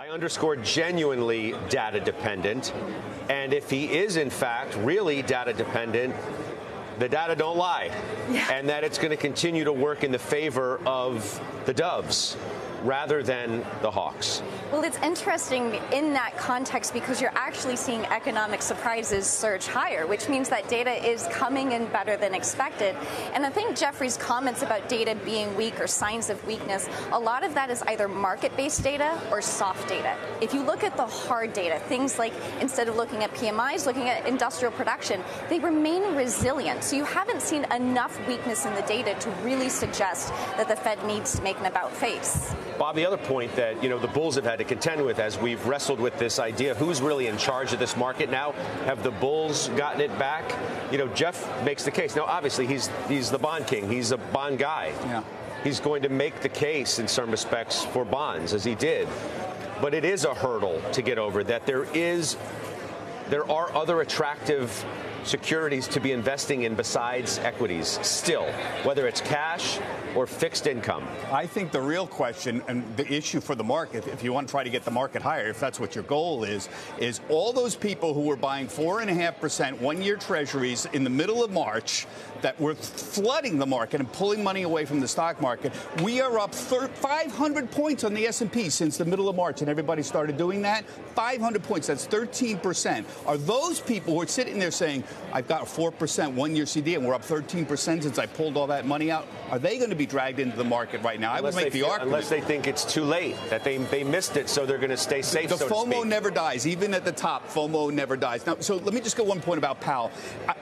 I underscore genuinely data dependent. And if he is, in fact, really data dependent, the data don't lie. Yeah. And that it's going to continue to work in the favor of the doves rather than the hawks. Well, it's interesting in that context because you're actually seeing economic surprises surge higher, which means that data is coming in better than expected. And I think Jeffrey's comments about data being weak or signs of weakness, a lot of that is either market-based data or soft data. If you look at the hard data, things like instead of looking at PMIs, looking at industrial production, they remain resilient. So you haven't seen enough weakness in the data to really suggest that the Fed needs to make an about-face. Bob, the other point that, the bulls have had to contend with as we've wrestled with this idea, who's really in charge of this market now? Have the bulls gotten it back? Jeff makes the case. Now, obviously, he's the bond king. He's a bond guy. Yeah. He's going to make the case in some respects for bonds, as he did. But it is a hurdle to get over that there are other attractive securities to be investing in besides equities still, whether it's cash or fixed income. I think the real question and the issue for the market, if you want to try to get the market higher, if that's what your goal is all those people who were buying 4.5% one-year treasuries in the middle of March that were flooding the market and pulling money away from the stock market. We are up 500 points on the S&P since the middle of March, and everybody started doing that. 500 points, that's 13%. Are those people who are sitting there saying, I've got a 4% one-year CD and we're up 13% since I pulled all that money out, are they going to be dragged into the market right now? I would make the argument. Unless they think it's too late, that they missed it, so they're going to stay safe, the so to speak. FOMO never dies. Even at the top, FOMO never dies. Now, so let me just go one point about Powell.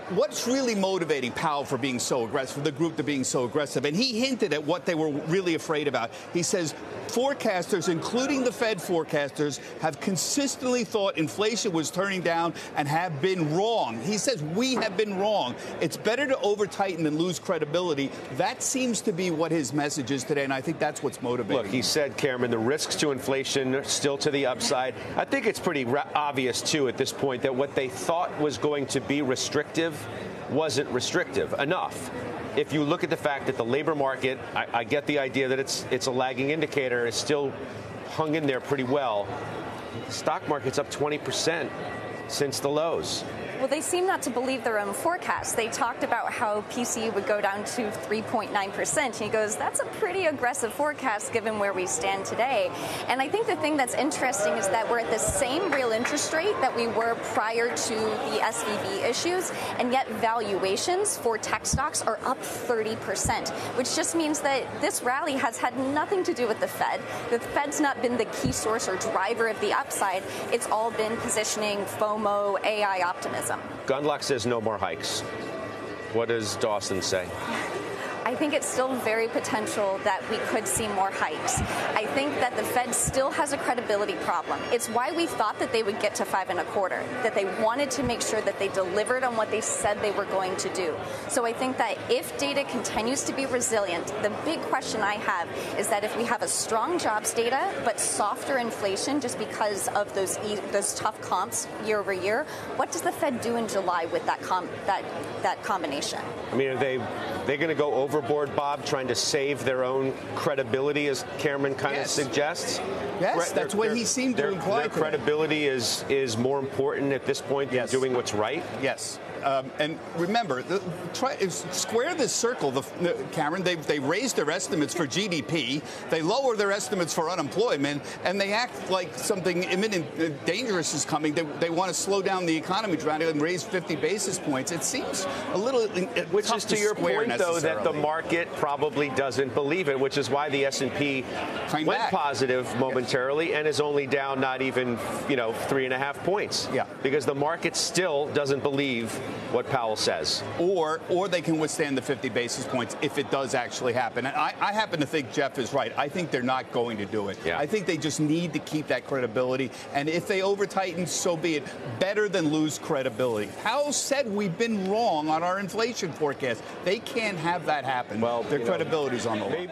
What's really motivating Powell for being so aggressive, for the group to being so aggressive? And he hinted at what they were really afraid about. He says forecasters, including the Fed forecasters, have consistently thought inflation was turning down and have been wrong. He says we have been wrong. It's better to over-tighten than lose credibility. That seems to be what his message is today, and I think that's what's motivating. Look, he said, Cameron, the risks to inflation are still to the upside. I think it's pretty obvious, too, at this point, that what they thought was going to be restrictive wasn't restrictive enough. If you look at the fact that the labor market, I get the idea that it's a lagging indicator, it's still hung in there pretty well. The stock market's up 20% since the lows. Well, they seem not to believe their own forecasts. They talked about how PCE would go down to 3.9%. And he goes, that's a pretty aggressive forecast given where we stand today. And I think the thing that's interesting is that we're at the same real interest rate that we were prior to the SVB issues, and yet valuations for tech stocks are up 30%, which just means that this rally has had nothing to do with the Fed. The Fed's not been the key source or driver of the upside. It's all been positioning, FOMO, AI optimism. Gundlach says no more hikes. What does Dawson say? I think it's still very potential that we could see more hikes. I think that the Fed still has a credibility problem. It's why we thought that they would get to 5.25, that they wanted to make sure that they delivered on what they said they were going to do. So I think that if data continues to be resilient, the big question I have is that if we have a strong jobs data but softer inflation just because of those tough comps year over year, what does the Fed do in July with that combination? I mean, are they going to go overboard, Bob, trying to save their own credibility, as Cameron kind of suggests? Yes, that's what he seemed to imply. Their credibility is more important at this point than doing what's right? Yes. And remember, square this circle, Cameron. They raised their estimates for GDP, they lower their estimates for unemployment, and they act like something imminent, dangerous is coming. They want to slow down the economy, trying to raise 50 basis points. It seems a little which is to your point, though, that the market probably doesn't believe it, which is why the S&P went positive momentarily and is only down not even 3.5 points. Yeah, because the market still doesn't believe what Powell says. Or they can withstand the 50 basis points if it does actually happen. And I happen to think Jeff is right. I think they're not going to do it. Yeah. I think they just need to keep that credibility. And if they over-tighten, so be it. Better than lose credibility. Powell said we've been wrong on our inflation forecast. They can't have that happen. Well, their credibility's on the line.